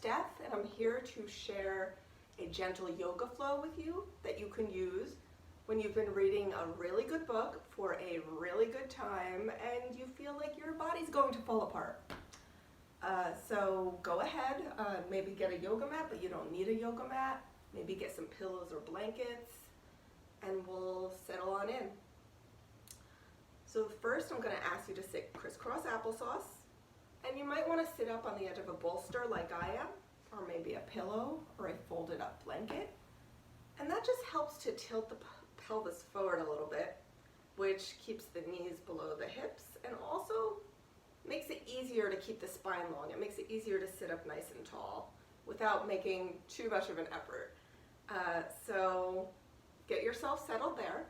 Steph, and I'm here to share a gentle yoga flow with you that you can use when you've been reading a really good book for a really good time and you feel like your body's going to fall apart. So go ahead, maybe get a yoga mat, but you don't need a yoga mat. Maybe get some pillows or blankets, and we'll settle on in. So first I'm going to ask you to sit crisscross applesauce, and you might want to sit up on the edge of a bolster like I am, or maybe a pillow or a folded up blanket. And that just helps to tilt the pelvis forward a little bit, which keeps the knees below the hips and also makes it easier to keep the spine long. It makes it easier to sit up nice and tall without making too much of an effort. So get yourself settled there.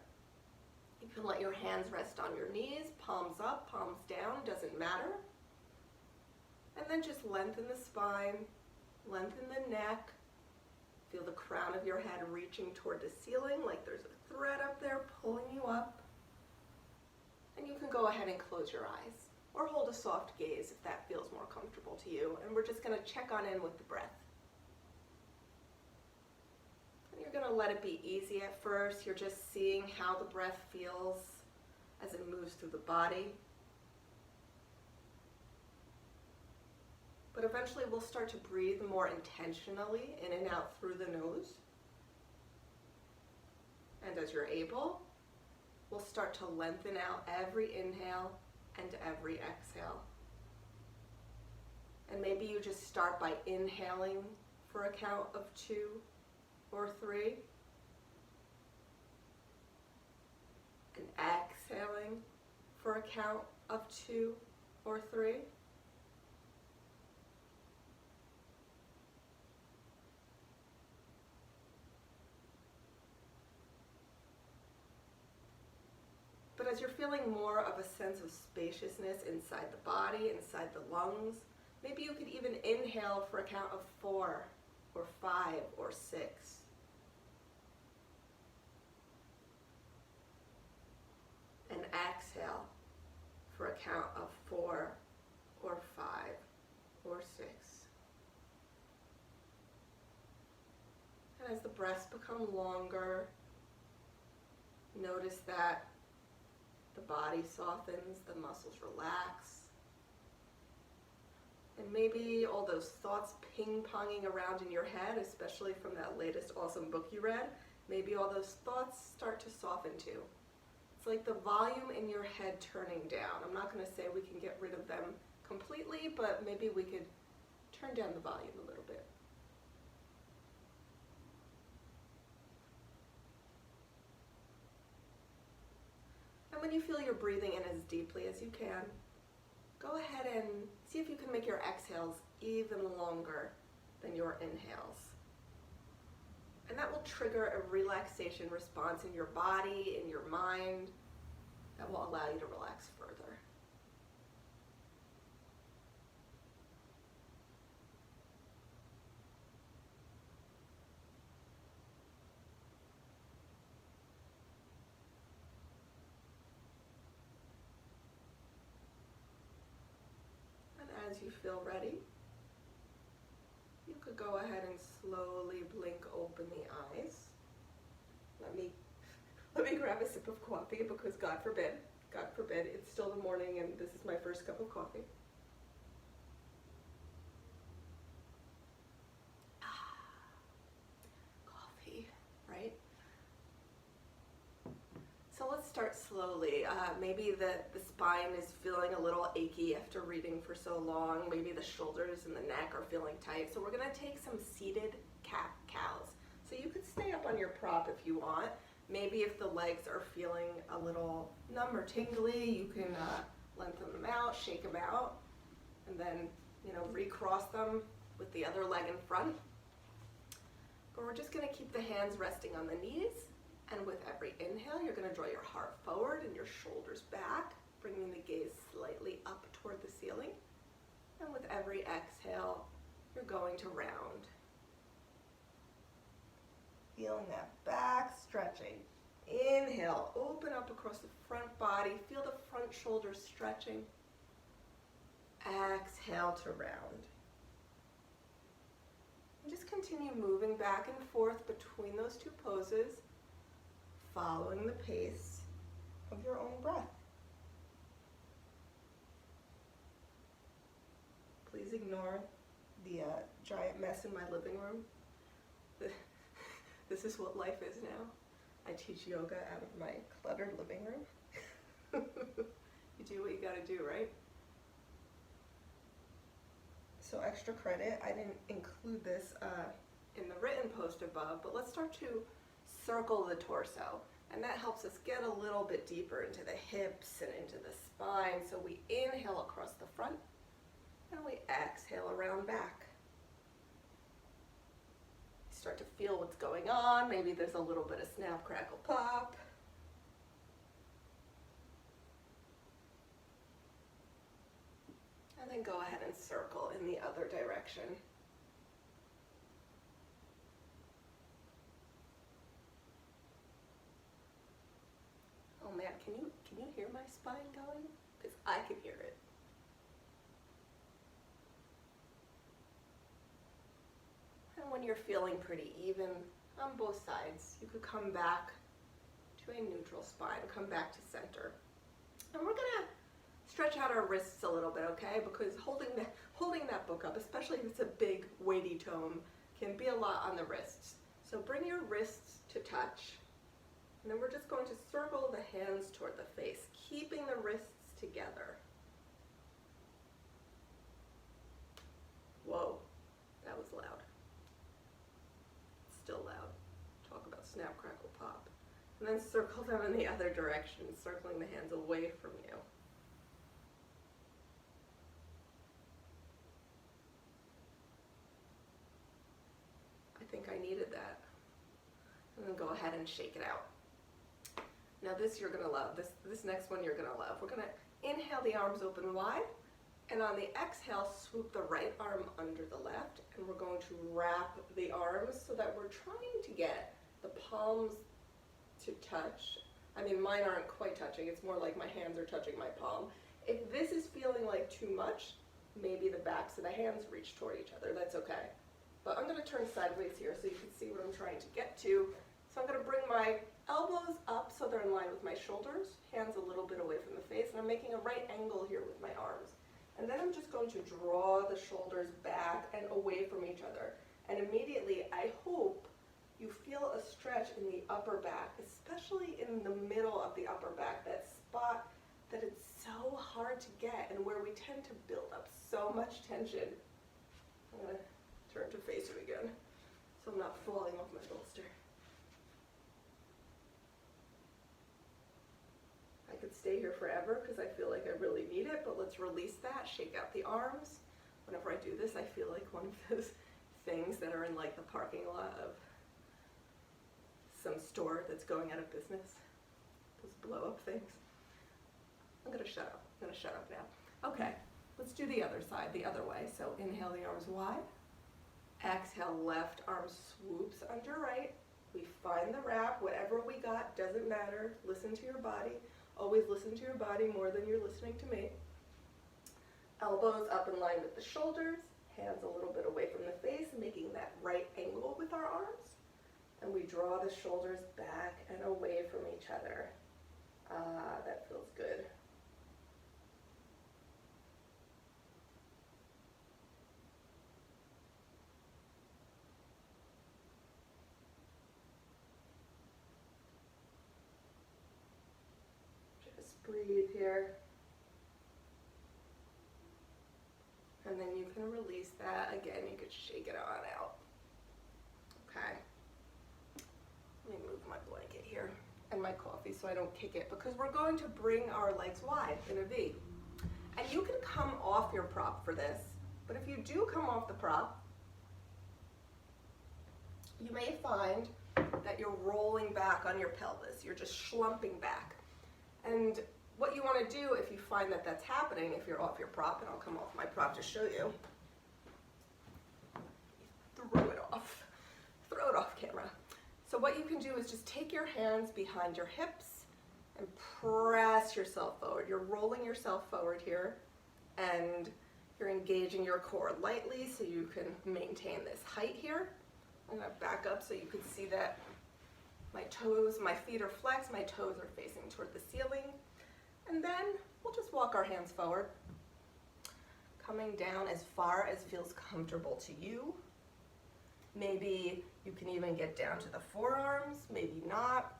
You can let your hands rest on your knees, palms up, palms down, doesn't matter. And then just lengthen the spine, lengthen the neck. Feel the crown of your head reaching toward the ceiling like there's a thread up there pulling you up. And you can go ahead and close your eyes or hold a soft gaze if that feels more comfortable to you. And we're just going to check on in with the breath. And you're going to let it be easy at first. You're just seeing how the breath feels as it moves through the body. But eventually we'll start to breathe more intentionally in and out through the nose. And as you're able, we'll start to lengthen out every inhale and every exhale. And maybe you just start by inhaling for a count of 2 or 3. And exhaling for a count of 2 or 3. But as you're feeling more of a sense of spaciousness inside the body, inside the lungs, maybe you could even inhale for a count of 4 or 5 or 6. And exhale for a count of 4 or 5 or 6. And as the breaths become longer, notice that the body softens, the muscles relax. And maybe all those thoughts ping-ponging around in your head, especially from that latest awesome book you read, maybe all those thoughts start to soften too. It's like the volume in your head turning down. I'm not going to say we can get rid of them completely, but maybe we could turn down the volume a little bit. And when you feel you're breathing in as deeply as you can, go ahead and see if you can make your exhales even longer than your inhales. And that will trigger a relaxation response in your body, in your mind, that will allow you to relax further. As you feel ready, you could go ahead and slowly blink open the eyes. Let me grab a sip of coffee because God forbid, it's still the morning and this is my first cup of coffee. Coffee, right? So let's start slowly. Maybe the spine is feeling a little achy after reading for so long. Maybe the shoulders and the neck are feeling tight. So we're going to take some seated cat-cows. So you could stay up on your prop if you want. Maybe if the legs are feeling a little numb or tingly, you can lengthen them out, shake them out, and then recross them with the other leg in front. But we're just going to keep the hands resting on the knees. And with every inhale, you're going to draw your heart forward and your shoulders back, bringing the gaze slightly up toward the ceiling. And with every exhale, you're going to round. Feeling that back stretching. Inhale, open up across the front body. Feel the front shoulders stretching. Exhale to round. continue moving back and forth between those two poses, following the pace of your own breath. Please ignore the giant mess in my living room. This is what life is now. I teach yoga out of my cluttered living room. You do what you gotta do, right? So extra credit, I didn't include this in the written post above, but let's start to circle the torso. And that helps us get a little bit deeper into the hips and into the spine. So we inhale across the front and we exhale around back. Start to feel what's going on. Maybe there's a little bit of snap, crackle, pop. And then go ahead and circle in the other direction. Oh man, can you hear my spine going? Because I can hear it. And when you're feeling pretty even on both sides, you could come back to a neutral spine, come back to center. And we're gonna stretch out our wrists a little bit, okay? Because holding that book up, especially if it's a big weighty tome, can be a lot on the wrists. So bring your wrists to touch. And then we're just going to circle the hands toward the face, keeping the wrists together. Whoa, that was loud. Still loud. Talk about snap, crackle, pop. And then circle them in the other direction, circling the hands away from you. I think I needed that. And then go ahead and shake it out. Now this you're gonna love. This next one you're gonna love. We're gonna inhale the arms open wide, and on the exhale, swoop the right arm under the left, and we're going to wrap the arms so that we're trying to get the palms to touch. I mean, mine aren't quite touching. It's more like my hands are touching my palm. If this is feeling like too much, maybe the backs of the hands reach toward each other. That's okay. But I'm gonna turn sideways here so you can see what I'm trying to get to. So I'm gonna bring my elbows up so they're in line with my shoulders, hands a little bit away from the face, and I'm making a right angle here with my arms. And then I'm just going to draw the shoulders back and away from each other. And immediately, I hope you feel a stretch in the upper back, especially in the middle of the upper back, that spot that it's so hard to get and where we tend to build up so much tension. I'm gonna turn to face you again so I'm not falling off my bolster. I could stay here forever because I feel like I really need it, but let's release that, shake out the arms. Whenever I do this, I feel like one of those things that are in like the parking lot of some store that's going out of business. Those blow up things. I'm gonna shut up. I'm gonna shut up now. Okay, let's do the other side, the other way. So inhale the arms wide. Exhale, left arm swoops under right. We find the wrap, whatever we got, doesn't matter. Listen to your body. Always listen to your body more than you're listening to me. Elbows up in line with the shoulders, hands a little bit away from the face, making that right angle with our arms. And we draw the shoulders back and away from each other. Ah, that feels good. Breathe here. And then you can release that. Again, you could shake it on out. Okay. Let me move my blanket here and my coffee so I don't kick it, because we're going to bring our legs wide in a V. And you can come off your prop for this, but if you do come off the prop, you may find that you're rolling back on your pelvis. You're just schlumping back. And what you want to do if you find that that's happening, if you're off your prop, and I'll come off my prop to show you. Throw it off. Throw it off camera. So what you can do is just take your hands behind your hips and press yourself forward. You're rolling yourself forward here, and you're engaging your core lightly so you can maintain this height here. I'm gonna back up so you can see that my toes, my feet are flexed, my toes are facing toward the ceiling. And then we'll just walk our hands forward, coming down as far as feels comfortable to you. Maybe you can even get down to the forearms, maybe not.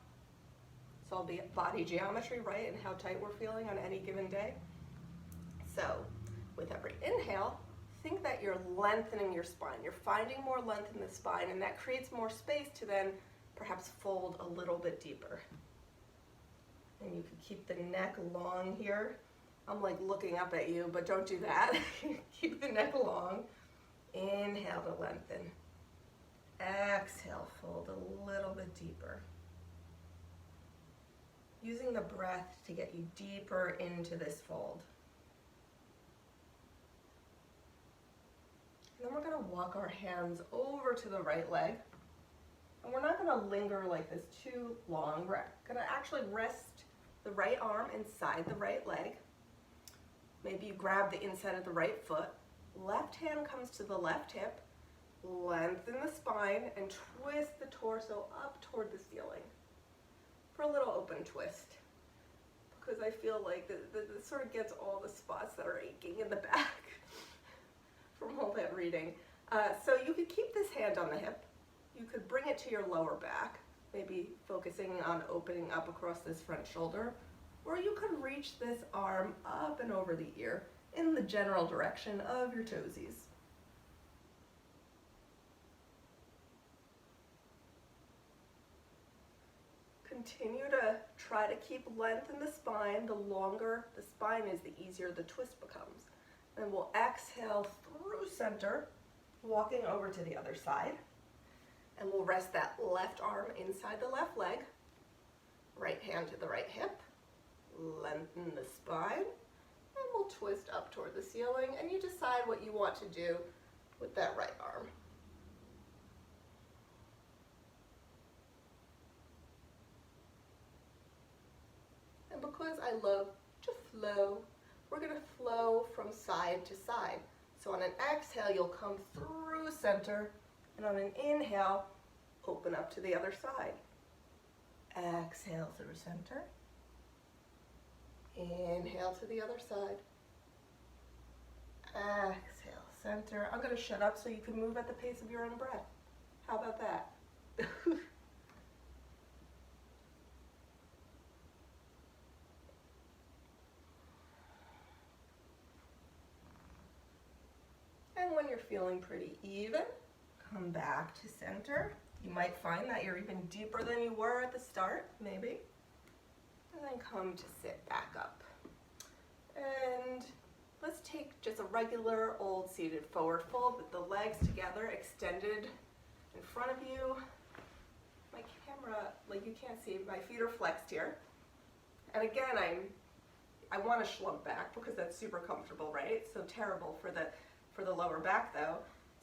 It's all body geometry, right, and how tight we're feeling on any given day. So with every inhale, think that you're lengthening your spine. You're finding more length in the spine, and that creates more space to then perhaps fold a little bit deeper. And you can keep the neck long here. I'm like looking up at you, but don't do that. Keep the neck long. Inhale to lengthen. Exhale, fold a little bit deeper. Using the breath to get you deeper into this fold. And then we're gonna walk our hands over to the right leg. And we're not gonna linger like this too long. We're gonna actually rest the right arm inside the right leg. Maybe you grab the inside of the right foot. Left hand comes to the left hip. Lengthen the spine and twist the torso up toward the ceiling for a little open twist, because I feel like this sort of gets all the spots that are aching in the back from all that reading. So you could keep this hand on the hip. You could bring it to your lower back, maybe focusing on opening up across this front shoulder, or you could reach this arm up and over the ear in the general direction of your toesies. Continue to try to keep length in the spine. The longer the spine is, the easier the twist becomes. Then we'll exhale through center, walking over to the other side. And we'll rest that left arm inside the left leg. Right hand to the right hip. Lengthen the spine. And we'll twist up toward the ceiling. And you decide what you want to do with that right arm. And because I love to flow, we're going to flow from side to side. So on an exhale, you'll come through center, and on an inhale, open up to the other side. Exhale through center. Inhale to the other side. Exhale, center. I'm going to shut up so you can move at the pace of your own breath. How about that? And when you're feeling pretty even, come back to center. You might find that you're even deeper than you were at the start, maybe. And then come to sit back up. And let's take just a regular old seated forward fold with the legs together, extended in front of you. My camera, like you can't see, my feet are flexed here. And again, I want to slump back because that's super comfortable, right? So terrible for the lower back though.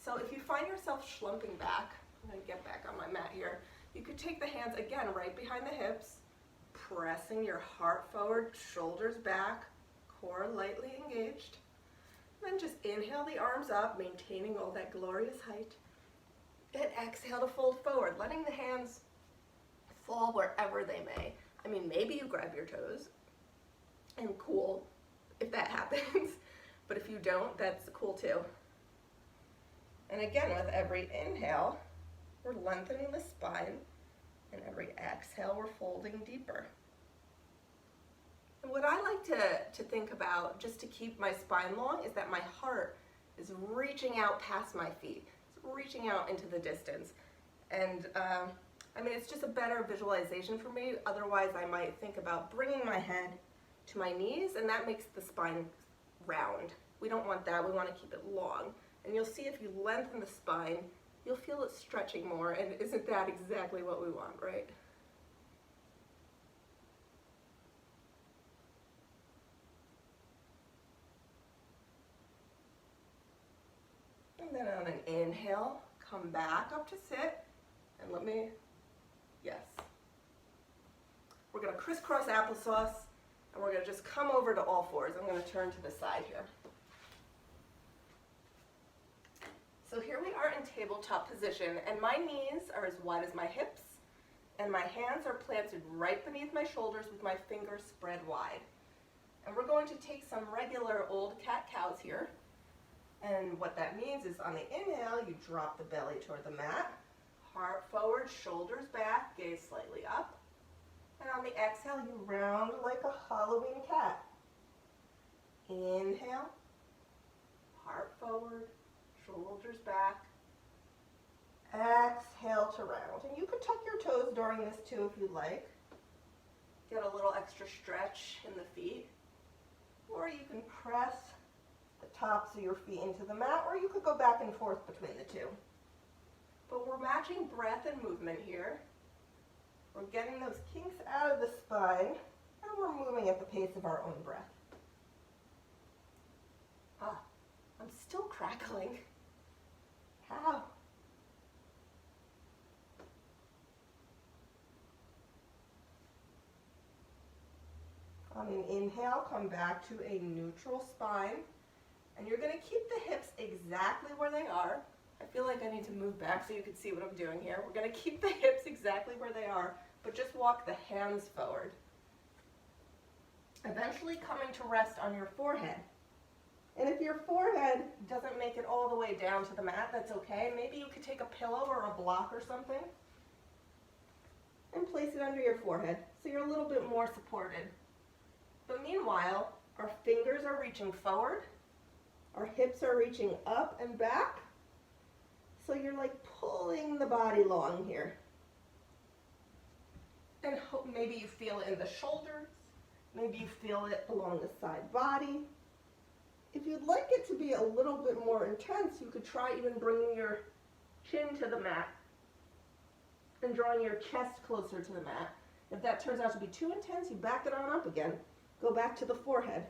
So if you find yourself slumping back, I'm going to get back on my mat here. You could take the hands again right behind the hips, pressing your heart forward, shoulders back, core lightly engaged. Then just inhale the arms up, maintaining all that glorious height. And exhale to fold forward, letting the hands fall wherever they may. I mean, maybe you grab your toes, and cool if that happens. But if you don't, that's cool too. And again, with every inhale, we're lengthening the spine, and every exhale, we're folding deeper. And what I like to think about, just to keep my spine long, is that my heart is reaching out past my feet. It's reaching out into the distance. And I mean, it's just a better visualization for me. Otherwise, I might think about bringing my head to my knees, and that makes the spine round. We don't want that. We want to keep it long. And you'll see if you lengthen the spine, you'll feel it stretching more. And isn't that exactly what we want, right? And then on an inhale, come back up to sit. And yes. We're going to crisscross applesauce. And we're going to just come over to all fours. I'm going to turn to the side here. So here we are in tabletop position, and my knees are as wide as my hips, and my hands are planted right beneath my shoulders with my fingers spread wide. And we're going to take some regular old cat-cows here. And what that means is on the inhale, you drop the belly toward the mat, heart forward, shoulders back, gaze slightly up. And on the exhale, you round like a Halloween cat. Inhale, heart forward, shoulders back. Exhale to round. And you could tuck your toes during this too if you'd like. Get a little extra stretch in the feet. Or you can press the tops of your feet into the mat, or you could go back and forth between the two. But we're matching breath and movement here. We're getting those kinks out of the spine, and we're moving at the pace of our own breath. Ah, I'm still crackling. How? On an inhale, come back to a neutral spine, and you're going to keep the hips exactly where they are. I feel like I need to move back so you can see what I'm doing here. We're going to keep the hips exactly where they are, but just walk the hands forward. Eventually coming to rest on your forehead. And if your forehead doesn't make it all the way down to the mat, that's okay. Maybe you could take a pillow or a block or something and place it under your forehead so you're a little bit more supported. But meanwhile, our fingers are reaching forward, our hips are reaching up and back, so you're like pulling the body long here. And maybe you feel it in the shoulders, maybe you feel it along the side body. If you'd like it to be a little bit more intense, you could try even bringing your chin to the mat and drawing your chest closer to the mat. If that turns out to be too intense, you back it on up again. Go back to the forehead.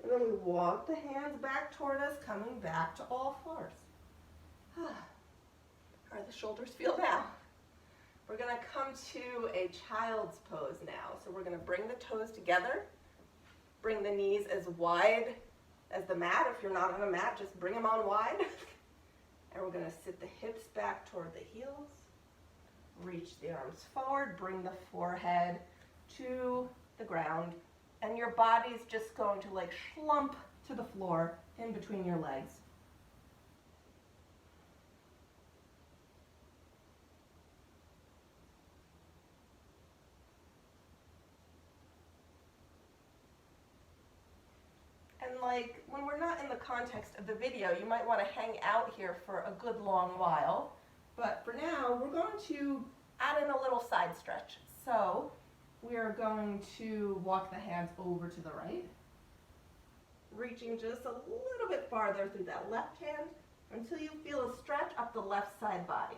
And then we walk the hands back toward us, coming back to all fours. How do the shoulders feel now? We're going to come to a child's pose now. So we're going to bring the toes together, bring the knees as wide as the mat. If you're not on a mat, just bring them on wide. And we're going to sit the hips back toward the heels. Reach the arms forward, bring the forehead to the ground, and your body's just going to like slump to the floor in between your legs. And like when we're not in the context of the video, you might want to hang out here for a good long while. But for now, we're going to add in a little side stretch. So we are going to walk the hands over to the right, reaching just a little bit farther through that left hand until you feel a stretch up the left side body.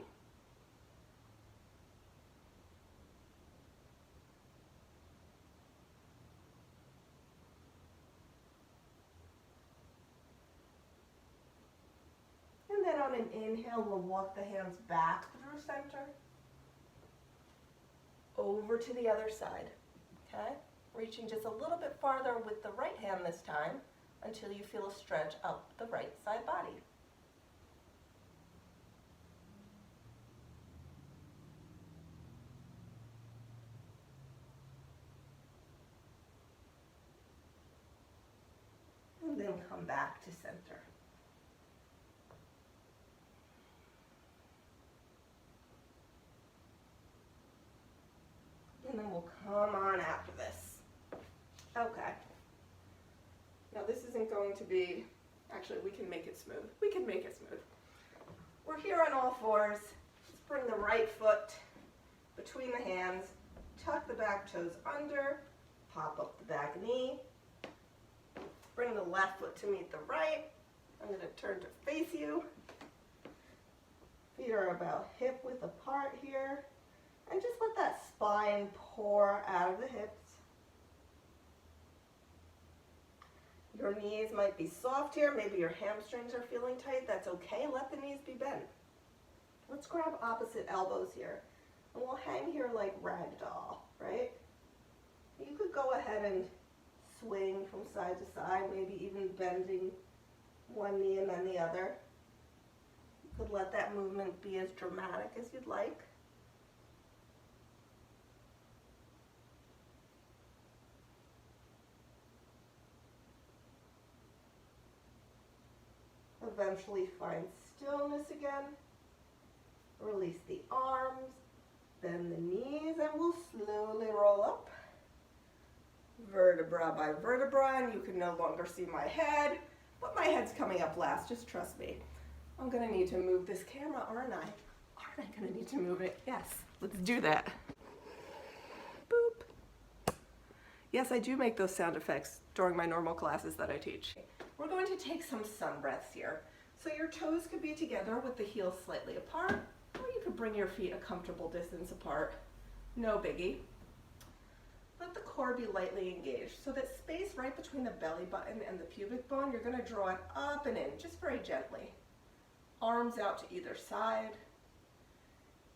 And then on an inhale, we'll walk the hands back through center, over to the other side, okay? Reaching just a little bit farther with the right hand this time until you feel a stretch up the right side body. And then come back to center. And then we'll come on after this. Okay. Now this isn't going to be, actually we can make it smooth. We can make it smooth. We're here on all fours. Just bring the right foot between the hands, tuck the back toes under, pop up the back knee, bring the left foot to meet the right. I'm going to turn to face you. Feet are about hip width apart here. And just let that spine pour out of the hips. Your knees might be soft here. Maybe your hamstrings are feeling tight. That's okay. Let the knees be bent. Let's grab opposite elbows here. And we'll hang here like ragdoll, right? You could go ahead and swing from side to side, maybe even bending one knee and then the other. You could let that movement be as dramatic as you'd like. Eventually find stillness again. Release the arms, bend the knees, and we'll slowly roll up. Vertebra by vertebra, and you can no longer see my head, but my head's coming up last, just trust me. I'm gonna need to move this camera, aren't I? Aren't I gonna need to move it? Yes, let's do that. Boop. Yes, I do make those sound effects during my normal classes that I teach. We're going to take some sun breaths here. So your toes could be together with the heels slightly apart, or you could bring your feet a comfortable distance apart. No biggie. Let the core be lightly engaged. So that space right between the belly button and the pubic bone, you're gonna draw it up and in, just very gently. Arms out to either side.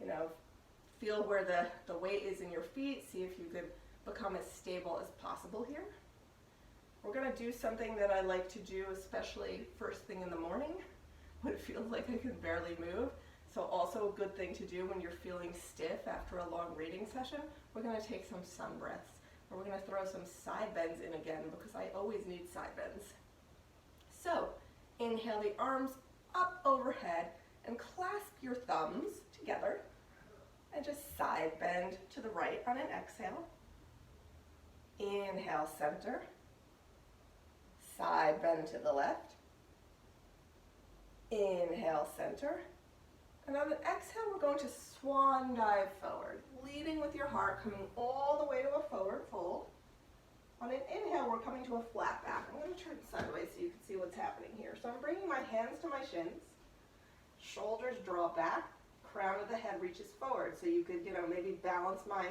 You know, feel where the weight is in your feet. See if you could become as stable as possible here. We're gonna do something that I like to do, especially first thing in the morning, when it feels like I can barely move. So also a good thing to do when you're feeling stiff after a long reading session. We're gonna take some sun breaths, or we're gonna throw some side bends in again, because I always need side bends. So inhale the arms up overhead and clasp your thumbs together and just side bend to the right on an exhale. Inhale, center. Side bend to the left. Inhale, center. And on an exhale, we're going to swan dive forward, leading with your heart, coming all the way to a forward fold. On an inhale, we're coming to a flat back. I'm going to turn sideways so you can see what's happening here. So I'm bringing my hands to my shins. Shoulders draw back. Crown of the head reaches forward. So you could, maybe balance my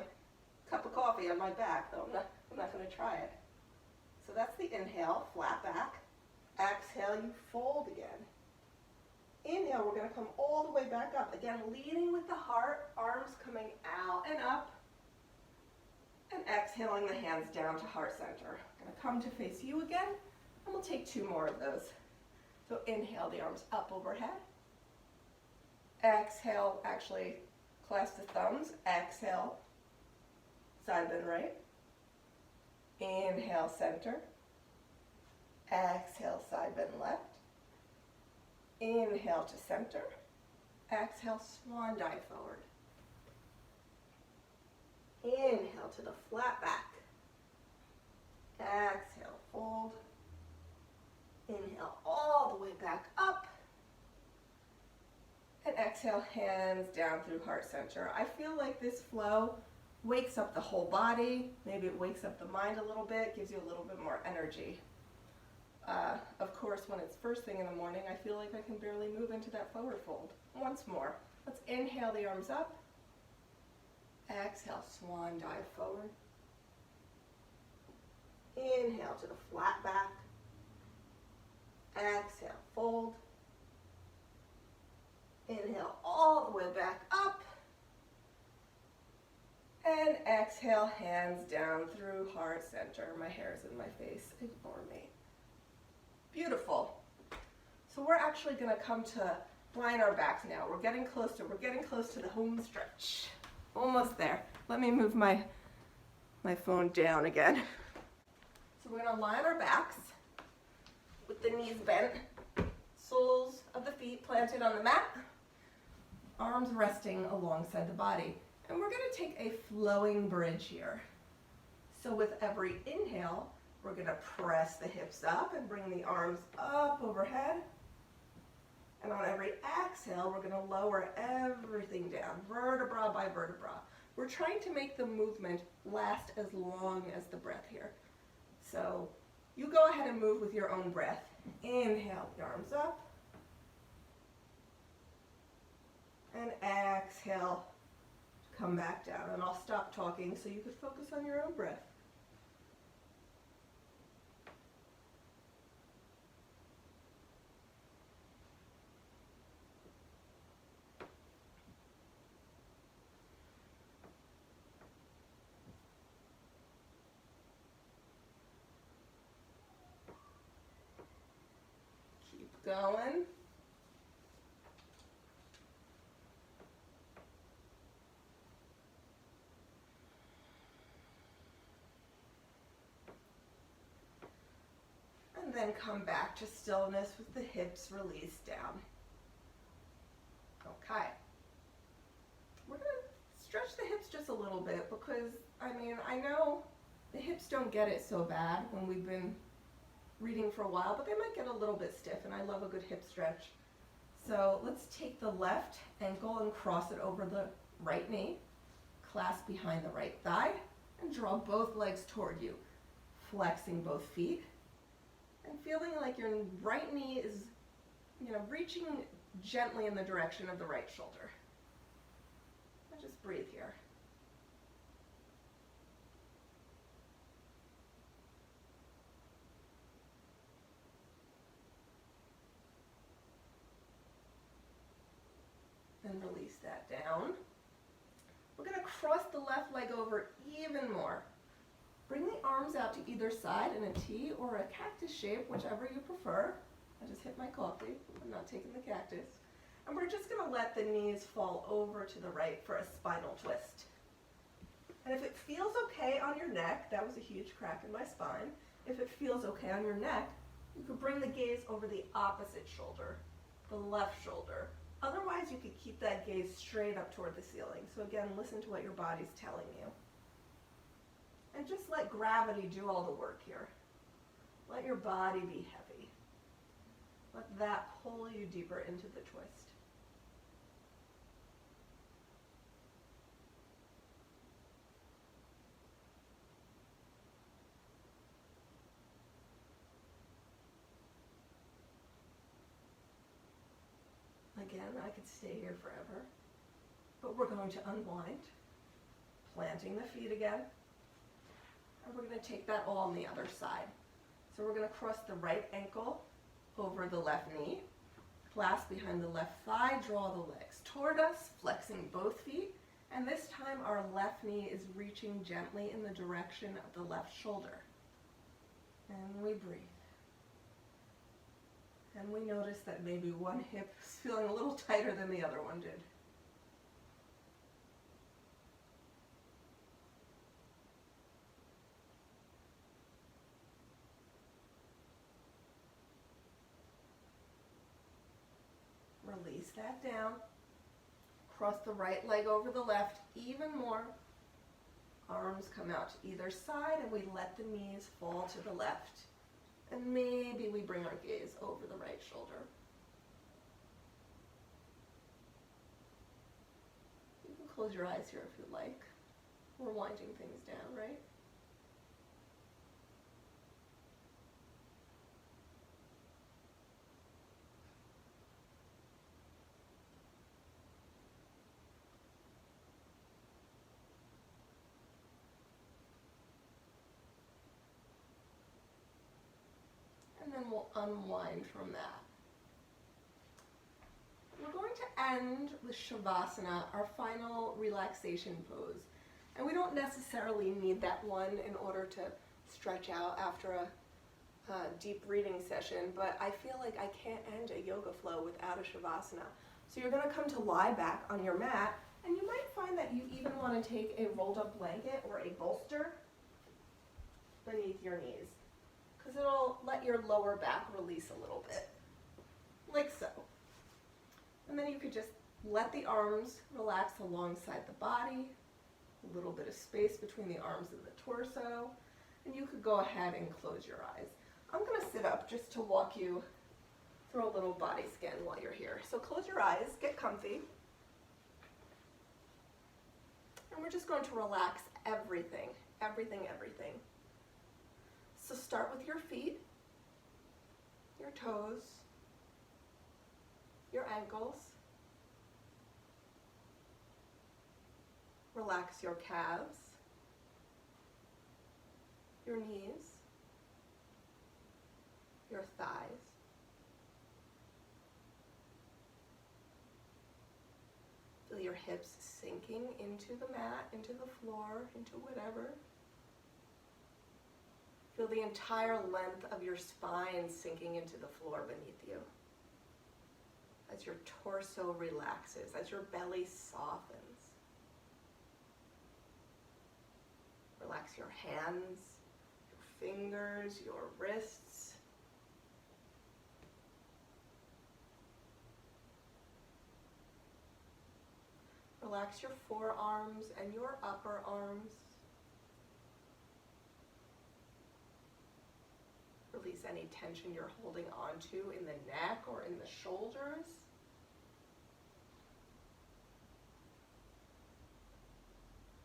cup of coffee on my back, though I'm not going to try it. So that's the inhale, flat back. Exhale, you fold again. Inhale, we're going to come all the way back up. Again, leading with the heart, arms coming out and up. And exhaling the hands down to heart center. I'm going to come to face you again, and we'll take two more of those. So inhale, the arms up overhead. Exhale, actually clasp the thumbs. Exhale, side bend right. Inhale, center. Exhale, side bend left. Inhale to center. Exhale, swan dive forward. Inhale to the flat back. Exhale, fold. Inhale all the way back up. And exhale, hands down through heart center. I feel like this flow wakes up the whole body. Maybe it wakes up the mind a little bit, gives you a little bit more energy. Of course, when it's first thing in the morning, I feel like I can barely move into that forward fold. Once more. Let's inhale the arms up. Exhale, swan dive forward. Inhale to the flat back. Exhale, fold. Inhale all the way back up. And exhale, hands down through heart center. My hair's in my face, ignore me. Beautiful. So we're actually gonna come to line our backs now. We're getting close to the home stretch. Almost there. Let me move my phone down again. So we're gonna line our backs with the knees bent, soles of the feet planted on the mat, arms resting alongside the body. And we're gonna take a flowing bridge here. So with every inhale, we're gonna press the hips up and bring the arms up overhead. And on every exhale, we're gonna lower everything down, vertebra by vertebra. We're trying to make the movement last as long as the breath here. So you go ahead and move with your own breath. Inhale, the arms up. And exhale, come back down. And I'll stop talking so you can focus on your own breath. Keep Keep going. And then come back to stillness with the hips released down. Okay. We're going to stretch the hips just a little bit because, I mean, I know the hips don't get it so bad when we've been reading for a while, but they might get a little bit stiff, and I love a good hip stretch. So let's take the left ankle and cross it over the right knee, clasp behind the right thigh, and draw both legs toward you, flexing both feet, and feeling like your right knee is, reaching gently in the direction of the right shoulder. And just breathe here. And release that down. We're going to cross the left leg over even more. Bring the arms out to either side in a T or a cactus shape, whichever you prefer. I just hit my coffee. I'm not taking the cactus. And we're just going to let the knees fall over to the right for a spinal twist. And if it feels okay on your neck, that was a huge crack in my spine. If it feels okay on your neck, you could bring the gaze over the opposite shoulder, the left shoulder. Otherwise, you could keep that gaze straight up toward the ceiling. So again, listen to what your body's telling you. And just let gravity do all the work here. Let your body be heavy. Let that pull you deeper into the twist. Again, I could stay here forever, but we're going to unwind, planting the feet again, and we're going to take that all on the other side. So we're going to cross the right ankle over the left knee, clasp behind the left thigh, draw the legs toward us, flexing both feet, and this time our left knee is reaching gently in the direction of the left shoulder. And we breathe. And we notice that maybe one hip is feeling a little tighter than the other one did. Release that down. Cross the right leg over the left even more. Arms come out to either side and we let the knees fall to the left. And maybe we bring our gaze over the right shoulder. You can close your eyes here if you like. We're winding things down, right? And then we'll unwind from that. We're going to end with Shavasana, our final relaxation pose. And we don't necessarily need that one in order to stretch out after a deep reading session, but I feel like I can't end a yoga flow without a Shavasana. So you're going to come to lie back on your mat, and you might find that you even want to take a rolled up blanket or a bolster beneath your knees, because it'll let your lower back release a little bit, like so. And then you could just let the arms relax alongside the body, a little bit of space between the arms and the torso, and you could go ahead and close your eyes. I'm going to sit up just to walk you through a little body scan while you're here. So close your eyes, get comfy, and we're just going to relax everything, everything, everything. So start with your feet, your toes, your ankles. Relax your calves, your knees, your thighs. Feel your hips sinking into the mat, into the floor, into whatever. Feel the entire length of your spine sinking into the floor beneath you. as your torso relaxes, as your belly softens. Relax your hands, your fingers, your wrists. Relax your forearms and your upper arms. Release any tension you're holding onto in the neck or in the shoulders.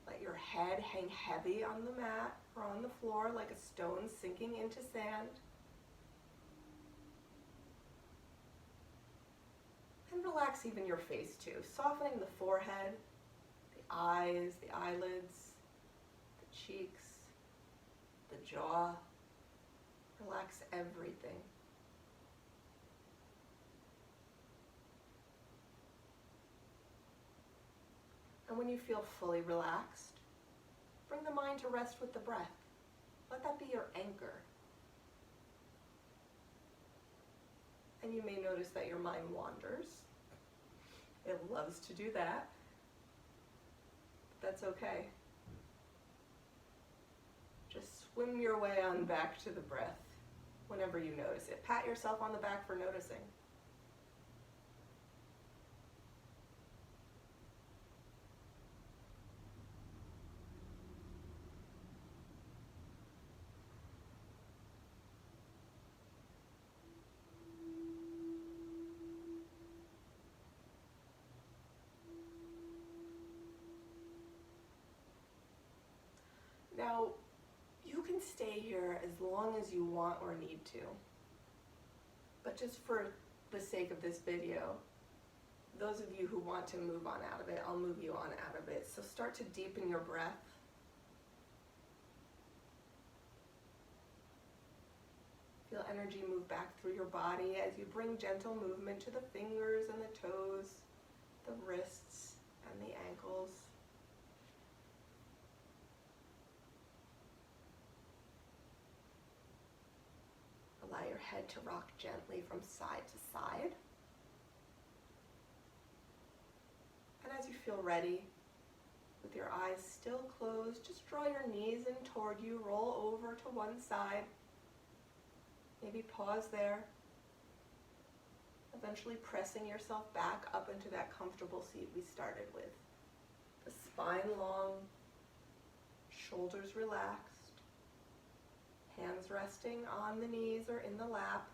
Let your head hang heavy on the mat or on the floor like a stone sinking into sand. And relax even your face too, softening the forehead, the eyes, the eyelids, the cheeks, the jaw. Relax everything. And when you feel fully relaxed, bring the mind to rest with the breath. Let that be your anchor. And you may notice that your mind wanders. It loves to do that. But that's okay. Just swim your way on back to the breath whenever you notice it. Pat yourself on the back for noticing. Now, you can stay here as long as you want or need to. But just for the sake of this video, those of you who want to move on out of it, I'll move you on out of it. So start to deepen your breath. Feel energy move back through your body as you bring gentle movement to the fingers and the toes, the wrists and the ankles. Allow your head to rock gently from side to side. And as you feel ready, with your eyes still closed, just draw your knees in toward you, roll over to one side. Maybe pause there. Eventually pressing yourself back up into that comfortable seat we started with. The spine long, shoulders relaxed. Hands resting on the knees or in the lap.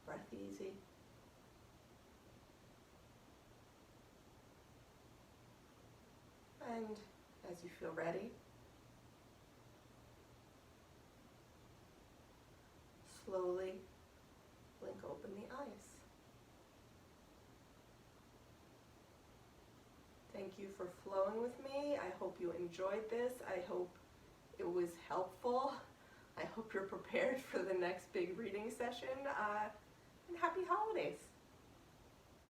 Breath easy. And as you feel ready, slowly blink open the eyes. Thank you for flowing with me. I hope you enjoyed this. I hope it was helpful. I hope you're prepared for the next big reading session. And happy holidays.